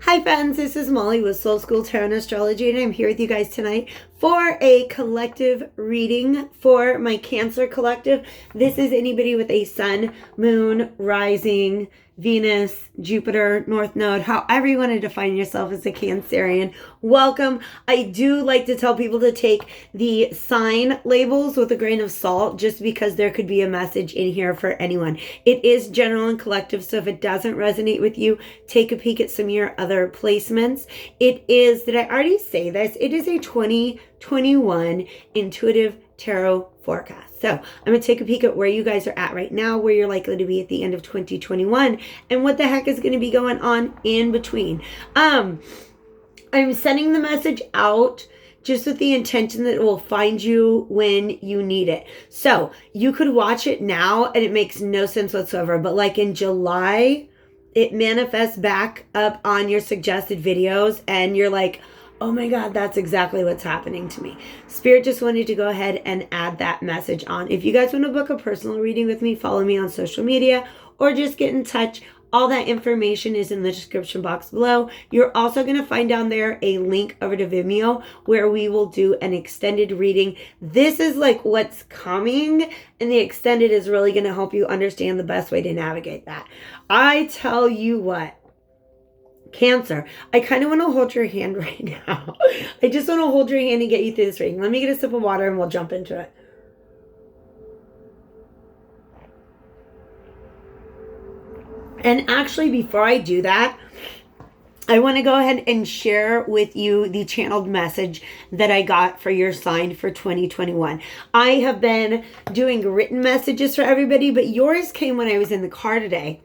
Hi friends, this is Molly with Soul School Tarot and Astrology, and I'm here with you guys tonight for a collective reading for my Cancer collective. This is anybody with a sun, moon, rising, Venus, Jupiter, North Node, however you want to define yourself as a Cancerian. Welcome. I do like to tell people to take the sign labels with a grain of salt just because there could be a message in here for anyone. It is general and collective, so if it doesn't resonate with you, take a peek at some of your other placements. It is, did I already say this? It is a 2021 intuitive tarot forecast. So I'm going to take a peek at where you guys are at right now, where you're likely to be at the end of 2021, and what the heck is going to be going on in between. I'm sending the message out just with the intention that it will find you when you need it. So you could watch it now and it makes no sense whatsoever, but like in July, it manifests back up on your suggested videos and you're like, oh my God, that's exactly what's happening to me. Spirit just wanted to go ahead and add that message on. If you guys want to book a personal reading with me, follow me on social media or just get in touch. All that information is in the description box below. You're also going to find down there a link over to Vimeo where we will do an extended reading. This is like what's coming, and the extended is really going to help you understand the best way to navigate that. I tell you what, Cancer, I kind of want to hold your hand right now. I just want to hold your hand and get you through this reading. Let me get a sip of water and we'll jump into it. And actually, before I do that, I want to go ahead and share with you the channeled message that I got for your sign for 2021. I have been doing written messages for everybody, but yours came when I was in the car today.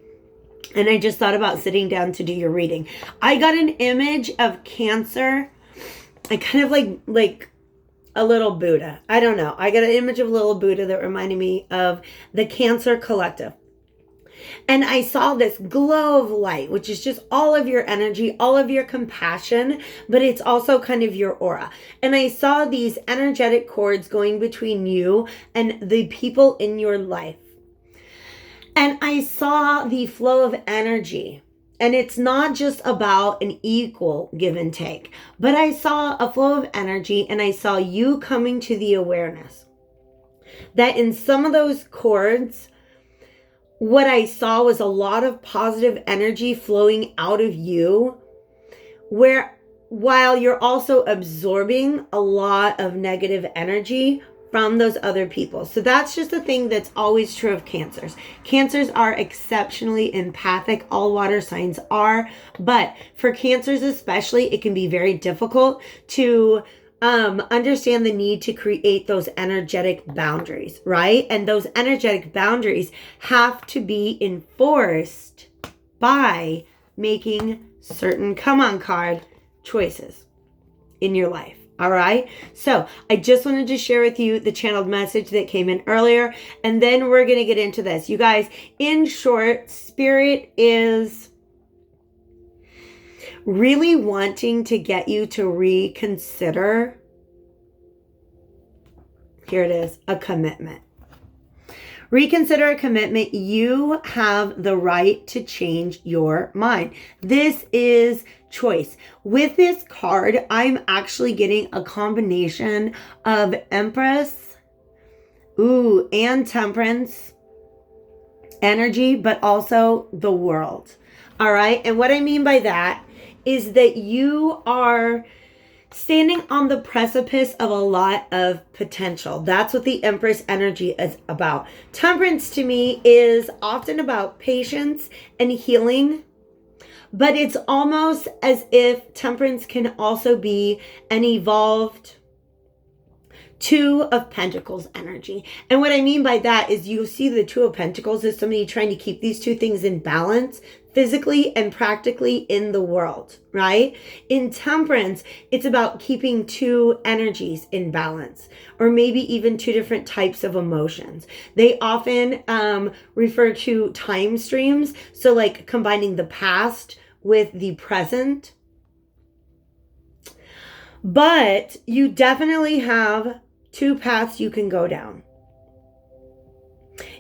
And I just thought about sitting down to do your reading. I got an image of Cancer. I kind of like a little Buddha. I don't know. I got an image of a little Buddha that reminded me of the Cancer collective. And I saw this glow of light, which is just all of your energy, all of your compassion, but it's also kind of your aura. And I saw these energetic cords going between you and the people in your life. And I saw the flow of energy. And it's not just about an equal give and take, but I saw a flow of energy and I saw you coming to the awareness that in some of those cords, what I saw was a lot of positive energy flowing out of you, where while you're also absorbing a lot of negative energy from those other people. So that's just a thing that's always true of Cancers. Cancers are exceptionally empathic. All water signs are, but for Cancers especially, it can be very difficult to understand the need to create those energetic boundaries, right? And those energetic boundaries have to be enforced by making certain, come on card, choices in your life. All right. So I just wanted to share with you the channeled message that came in earlier, and then we're going to get into this. You guys, in short, Spirit is really wanting to get you to reconsider, here it is, a commitment. Reconsider a commitment. You have the right to change your mind. This is choice. With this card, I'm actually getting a combination of Empress, and Temperance energy, but also the World. All right. And what I mean by that is that you are standing on the precipice of a lot of potential. That's what the Empress energy is about. Temperance to me is often about patience and healing, but it's almost as if Temperance can also be an evolved Two of Pentacles energy. And what I mean by that is you see the Two of Pentacles as somebody trying to keep these two things in balance physically and practically in the world, right? In Temperance, it's about keeping two energies in balance, or maybe even two different types of emotions. They often refer to time streams. So like combining the past with the present. But you definitely have two paths you can go down.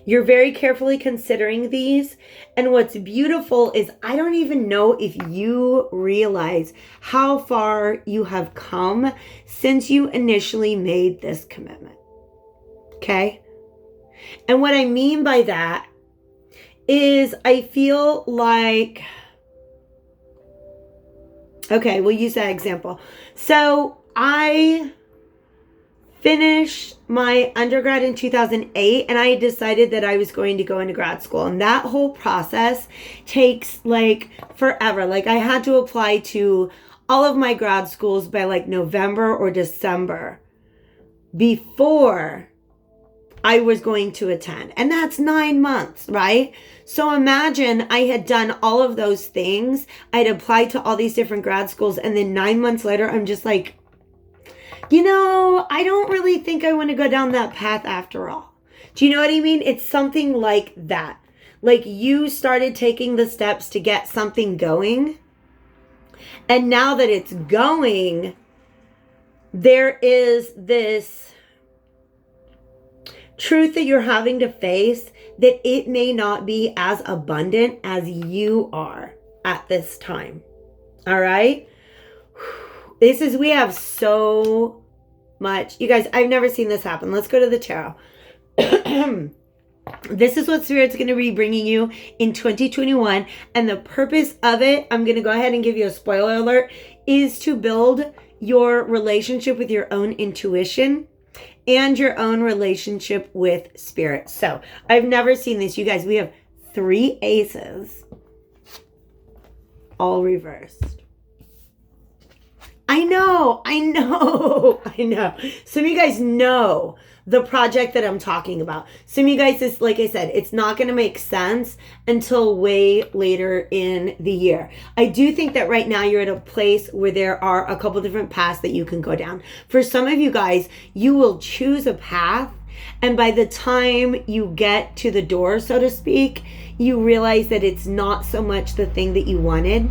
You're very carefully considering these. And what's beautiful is I don't even know if you realize how far you have come since you initially made this commitment. Okay? And what I mean by that is I feel like, okay, we'll use that example. So I finished my undergrad in 2008 and I decided that I was going to go into grad school. And that whole process takes like forever. Like I had to apply to all of my grad schools by like November or December before I was going to attend. And that's 9 months, right? So imagine I had done all of those things. I'd applied to all these different grad schools. And then 9 months later, I'm just like, I don't really think I want to go down that path after all. Do you know what I mean? It's something like that. Like you started taking the steps to get something going. And now that it's going, there is this truth that you're having to face that it may not be as abundant as you are at this time. All right? We have so much. You guys, I've never seen this happen. Let's go to the tarot. This is what Spirit's going to be bringing you in 2021. And the purpose of it, I'm going to go ahead and give you a spoiler alert, is to build your relationship with your own intuition and your own relationship with Spirit. So I've never seen this. You guys, we have 3 aces all reversed. I know. Some of you guys know the project that I'm talking about. Some of you guys, is like I said, it's not going to make sense until way later in the year. I do think that right now you're at a place where there are a couple different paths that you can go down. For some of you guys, you will choose a path, and by the time you get to the door, so to speak, you realize that it's not so much the thing that you wanted,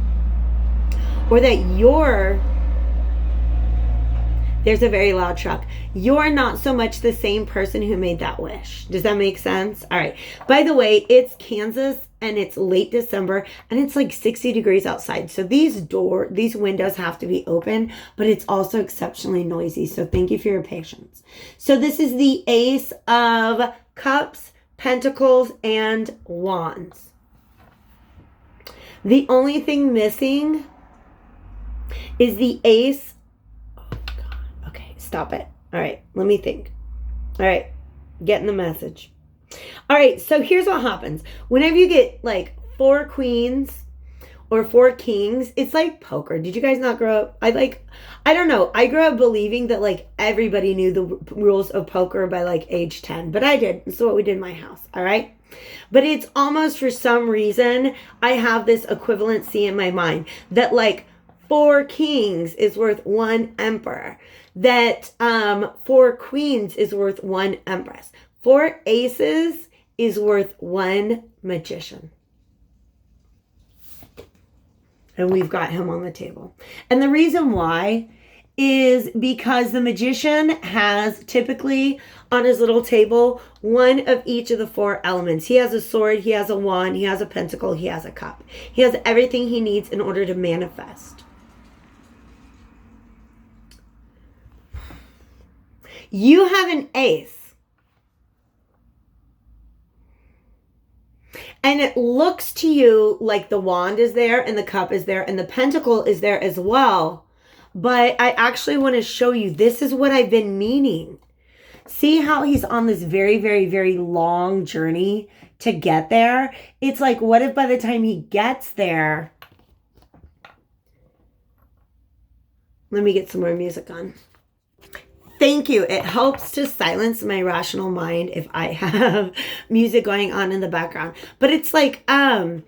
or that there's a very loud truck. You're not so much the same person who made that wish. Does that make sense? All right. By the way, it's Kansas and it's late December and it's like 60 degrees outside. So these windows have to be open, but it's also exceptionally noisy. So thank you for your patience. So this is the Ace of Cups, Pentacles, and Wands. The only thing missing is the Ace. Stop it. All right, let me think. All right, getting the message. All right, so here's what happens. Whenever you get like 4 queens or 4 kings, it's like poker. Did you guys not grow up? I don't know. I grew up believing that like everybody knew the rules of poker by like age 10, but I did. That's what we did in my house. All right. But it's almost, for some reason, I have this equivalency in my mind that like 4 kings is worth 1 emperor. That 4 queens is worth 1 empress. 4 aces is worth 1 magician. And we've got him on the table. And the reason why is because the magician has typically on his little table 1 of each of the 4 elements. He has a sword, he has a wand, he has a pentacle, he has a cup. He has everything he needs in order to manifest. You have an ace. And it looks to you like the wand is there and the cup is there and the pentacle is there as well. But I actually want to show you, this is what I've been meaning. See how he's on this very, very, very long journey to get there? It's like, what if by the time he gets there, let me get some more music on. Thank you. It helps to silence my rational mind if I have music going on in the background. But it's like, by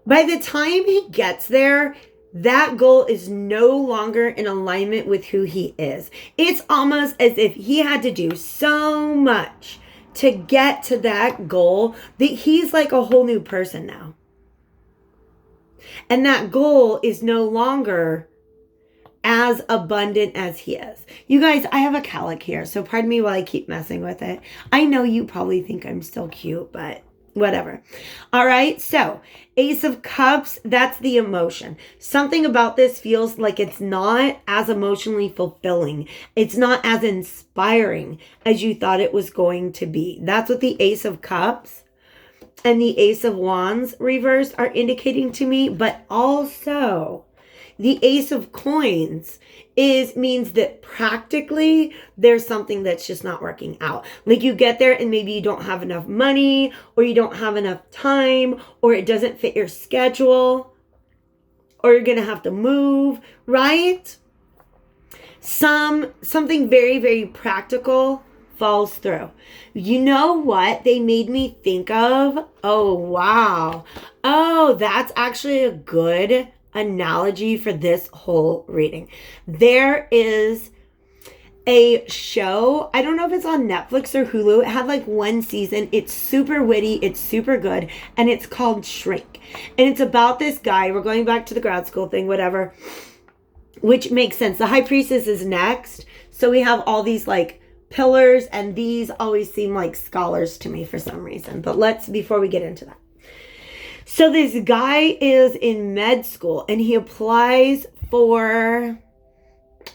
the time he gets there, that goal is no longer in alignment with who he is. It's almost as if he had to do so much to get to that goal that he's like a whole new person now. And that goal is no longer as abundant as he is. You guys, I have a calic here, so pardon me while I keep messing with it. I know you probably think I'm still cute, but whatever. All right, so Ace of Cups, that's the emotion. Something about this feels like it's not as emotionally fulfilling. It's not as inspiring as you thought it was going to be. That's what the Ace of Cups and the Ace of Wands reversed are indicating to me, but also the Ace of Coins means that practically there's something that's just not working out. Like you get there and maybe you don't have enough money, or you don't have enough time, or it doesn't fit your schedule, or you're going to have to move, right? Something very, very practical falls through. You know what they made me think of? Oh, wow. Oh, that's actually a good analogy for this whole reading. There is a show, I don't know if it's on Netflix or Hulu. It had like one season. It's super witty, it's super good, and it's called Shrink. And it's about this guy. We're going back to the grad school thing, whatever, which makes sense. The high priestess is next. So we have all these like pillars, and these always seem like scholars to me for some reason. But before we get into that. So this guy is in med school and he applies for,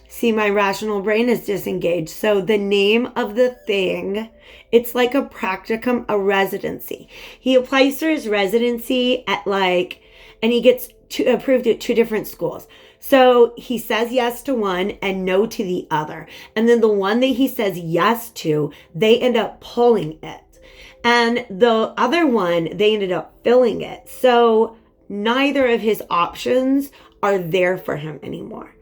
see, my rational brain is disengaged. So the name of the thing, it's like a practicum, a residency. He applies for his residency and he gets approved at 2 different schools. So he says yes to one and no to the other. And then the one that he says yes to, they end up pulling it. And the other one, they ended up filling it. So neither of his options are there for him anymore.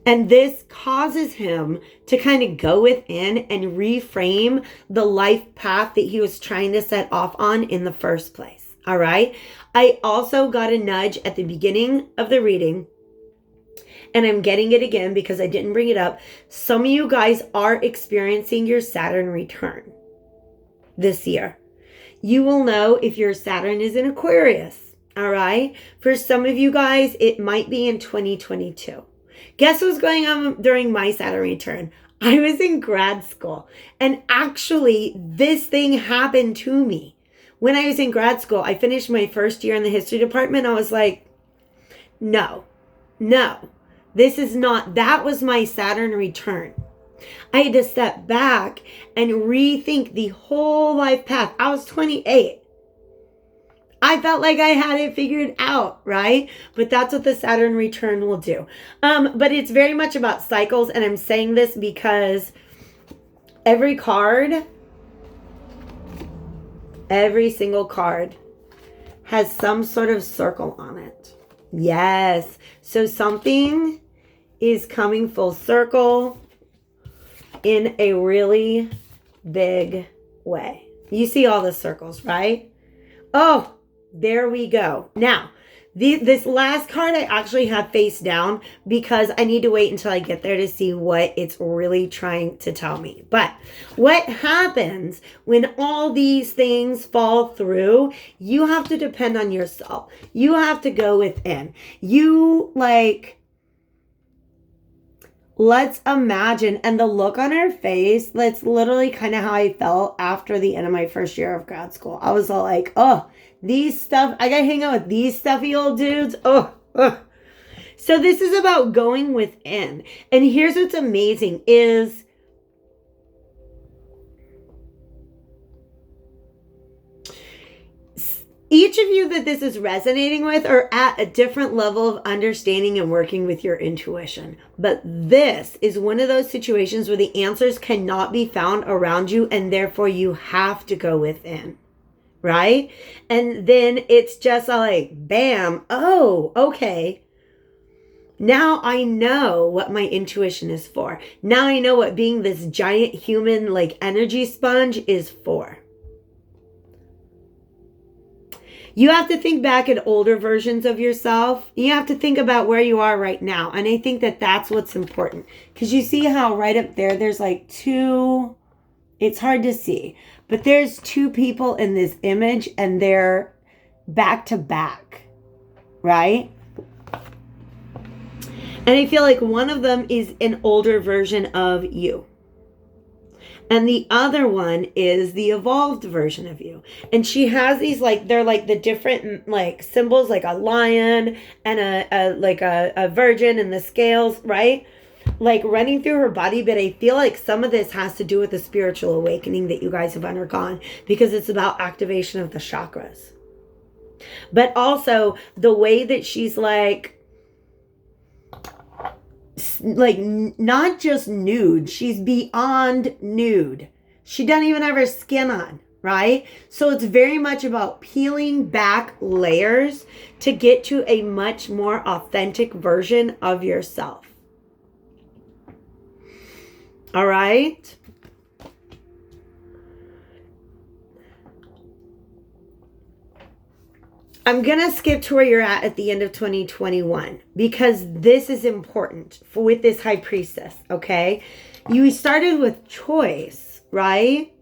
And this causes him to kind of go within and reframe the life path that he was trying to set off on in the first place. All right. I also got a nudge at the beginning of the reading, and I'm getting it again because I didn't bring it up. Some of you guys are experiencing your Saturn return this year. You will know if your Saturn is in Aquarius, all right? For some of you guys, it might be in 2022. Guess what's going on during my Saturn return? I was in grad school, and actually this thing happened to me. When I was in grad school, I finished my first year in the history department. I was like, no, this is not, that was my Saturn return. I had to step back and rethink the whole life path. I was 28. I felt like I had it figured out, right? But that's what the Saturn return will do. But it's very much about cycles. And I'm saying this because every single card has some sort of circle on it. Yes. So something is coming full circle in a really big way. You see all the circles, right? Oh, there we go. Now, this last card I actually have face down because I need to wait until I get there to see what it's really trying to tell me. But what happens when all these things fall through? You have to depend on yourself. You have to go within. Let's imagine, and the look on her face, that's literally kind of how I felt after the end of my first year of grad school. I was all like, oh, I gotta hang out with these stuffy old dudes. Oh. So this is about going within. And here's what's amazing is each of you that this is resonating with are at a different level of understanding and working with your intuition. But this is one of those situations where the answers cannot be found around you, and therefore you have to go within, right? And then it's just like, bam, oh, okay. Now I know what my intuition is for. Now I know what being this giant human energy sponge is for. You have to think back at older versions of yourself. You have to think about where you are right now. And I think that that's what's important. Because you see how right up there, there's two, it's hard to see. But there's 2 people in this image and they're back to back. Right? And I feel like one of them is an older version of you. And the other one is the evolved version of you. And she has these, like, they're like the different, like, symbols, like a lion and a virgin and the scales, right? Like running through her body. But I feel like some of this has to do with the spiritual awakening that you guys have undergone, because it's about activation of the chakras. But also the way that she's like not just nude, she's beyond nude. She doesn't even have her skin on, right? So it's very much about peeling back layers to get to a much more authentic version of yourself. All right? I'm going to skip to where you're at the end of 2021, because this is important with this high priestess, okay? You started with choice, right?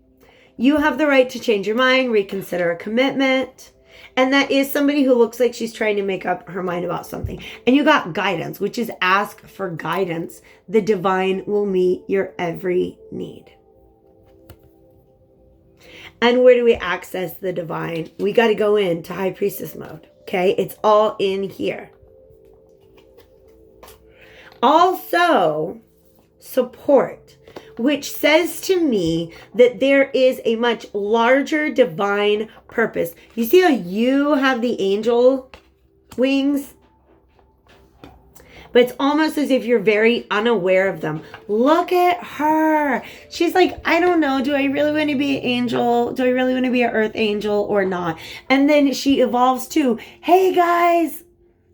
You have the right to change your mind, reconsider a commitment. And that is somebody who looks like she's trying to make up her mind about something. And you got guidance, which is ask for guidance. The divine will meet your every need. And where do we access the divine? We got to go into high priestess mode. Okay. It's all in here. Also, support, which says to me that there is a much larger divine purpose. You see how you have the angel wings? But it's almost as if you're very unaware of them. Look at her. She's like, I don't know. Do I really want to be an angel? Do I really want to be an earth angel or not? And then she evolves to, hey guys,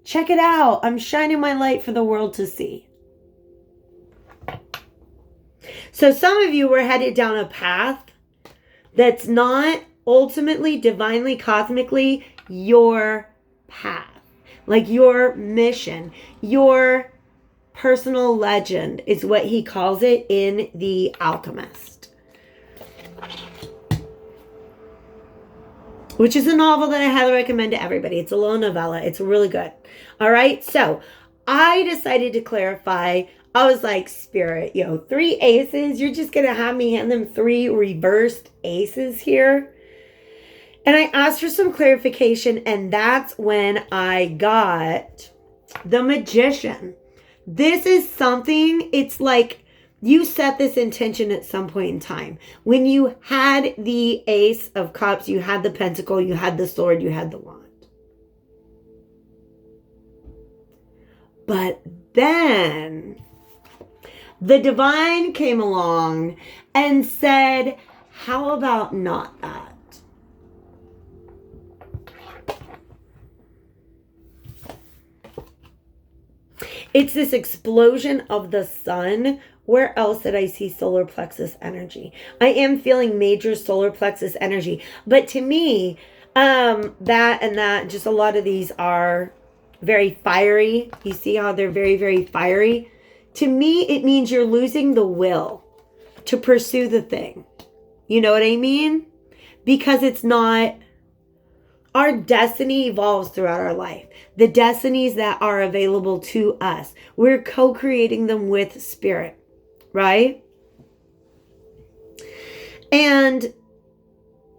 check it out. I'm shining my light for the world to see. So some of you were headed down a path that's not ultimately, divinely, cosmically your path. Like your mission, your personal legend is what he calls it in The Alchemist. Which is a novel that I highly recommend to everybody. It's a little novella. It's really good. All right. So I decided to clarify. I was like, Spirit, 3 aces. You're just going to have me hand them 3 reversed aces here. And I asked for some clarification, and that's when I got the Magician. This is something, it's like you set this intention at some point in time. When you had the Ace of Cups, you had the Pentacle, you had the Sword, you had the Wand. But then the divine came along and said, how about not that? It's this explosion of the sun. Where else did I see solar plexus energy? I am feeling major solar plexus energy. But to me, just a lot of these are very fiery. You see how they're very, very fiery? To me, it means you're losing the will to pursue the thing. You know what I mean? Because it's not... Our destiny evolves throughout our life. The destinies that are available to us, we're co-creating them with Spirit, right? And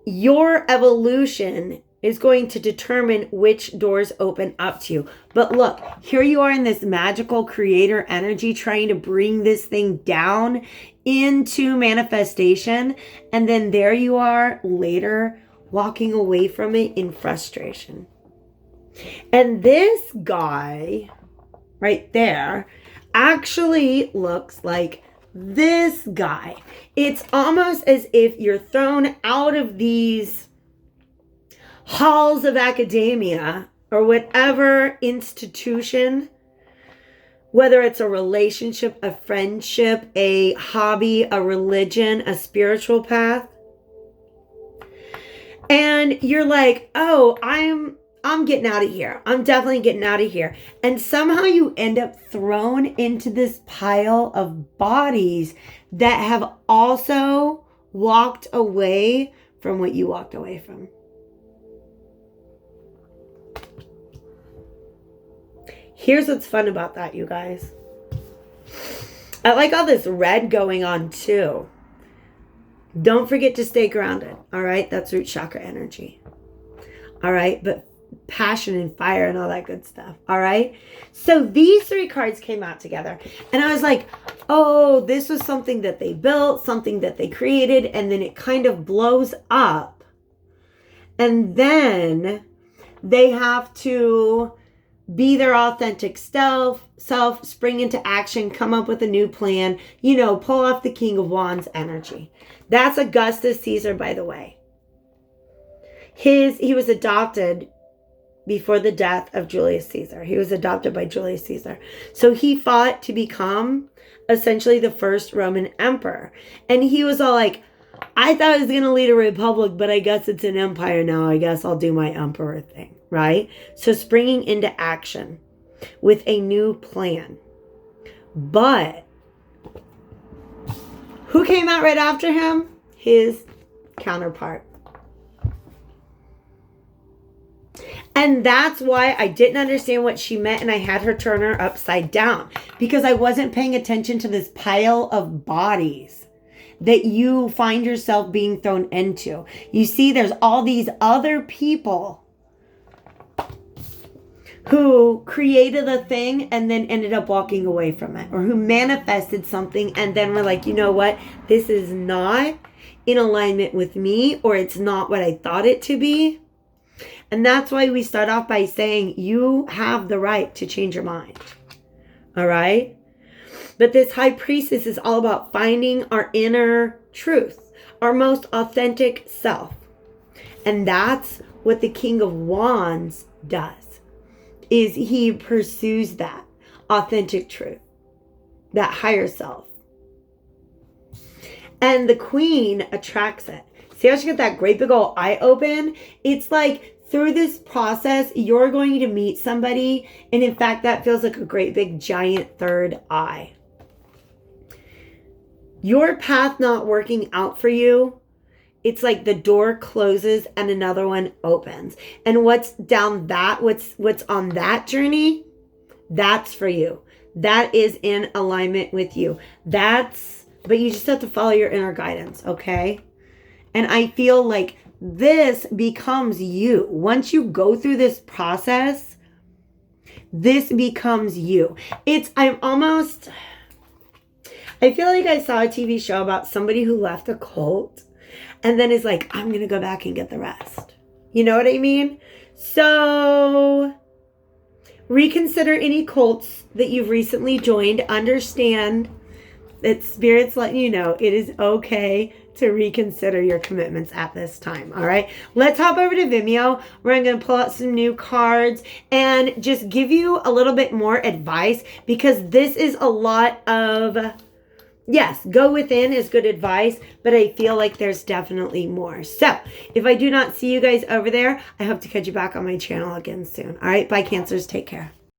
your evolution is going to determine which doors open up to you. But look, here you are in this magical creator energy trying to bring this thing down into manifestation. And then there you are later walking away from it in frustration. And this guy right there actually looks like this guy. It's almost as if you're thrown out of these halls of academia or whatever institution, whether it's a relationship, a friendship, a hobby, a religion, a spiritual path. And you're like, oh, I'm getting out of here. I'm definitely getting out of here. And somehow you end up thrown into this pile of bodies that have also walked away from what you walked away from. Here's what's fun about that, you guys. I like all this red going on too. Don't forget to stay grounded. All right. That's root chakra energy. All right. But passion and fire and all that good stuff. All right. So these 3 cards came out together and I was like, oh, this was something that they built, something that they created. And then it kind of blows up. And then they have to be their authentic self, spring into action, come up with a new plan, pull off the King of Wands energy. That's Augustus Caesar, by the way. He was adopted before the death of Julius Caesar. He was adopted by Julius Caesar. So he fought to become essentially the first Roman emperor. And he was all like, I thought I was going to lead a republic, but I guess it's an empire now. I guess I'll do my emperor thing, right? So springing into action with a new plan. But who came out right after him? His counterpart. And that's why I didn't understand what she meant and I had her turn her upside down because I wasn't paying attention to this pile of bodies that you find yourself being thrown into. You see, there's all these other people who created a thing and then ended up walking away from it, or who manifested something and then were like, you know what? This is not in alignment with me, or it's not what I thought it to be. And that's why we start off by saying you have the right to change your mind. All right? But this high priestess is all about finding our inner truth, our most authentic self. And that's what the King of Wands does, is he pursues that authentic truth, that higher self. And the Queen attracts it. See how she got that great big old eye open? It's like through this process, you're going to meet somebody. And in fact, that feels like a great big giant third eye. Your path not working out for you, it's like the door closes and another one opens. And what's on that journey, that's for you. That is in alignment with you. But you just have to follow your inner guidance, okay? And I feel like this becomes you. Once you go through this process, this becomes you. I feel like I saw a TV show about somebody who left a cult and then is like, I'm going to go back and get the rest. You know what I mean? So reconsider any cults that you've recently joined. Understand that Spirit's letting you know it is okay to reconsider your commitments at this time. All right. Let's hop over to Vimeo where I'm going to pull out some new cards and just give you a little bit more advice, because this is a lot of... Yes, go within is good advice, but I feel like there's definitely more. So if I do not see you guys over there, I hope to catch you back on my channel again soon. All right, bye, Cancers. Take care.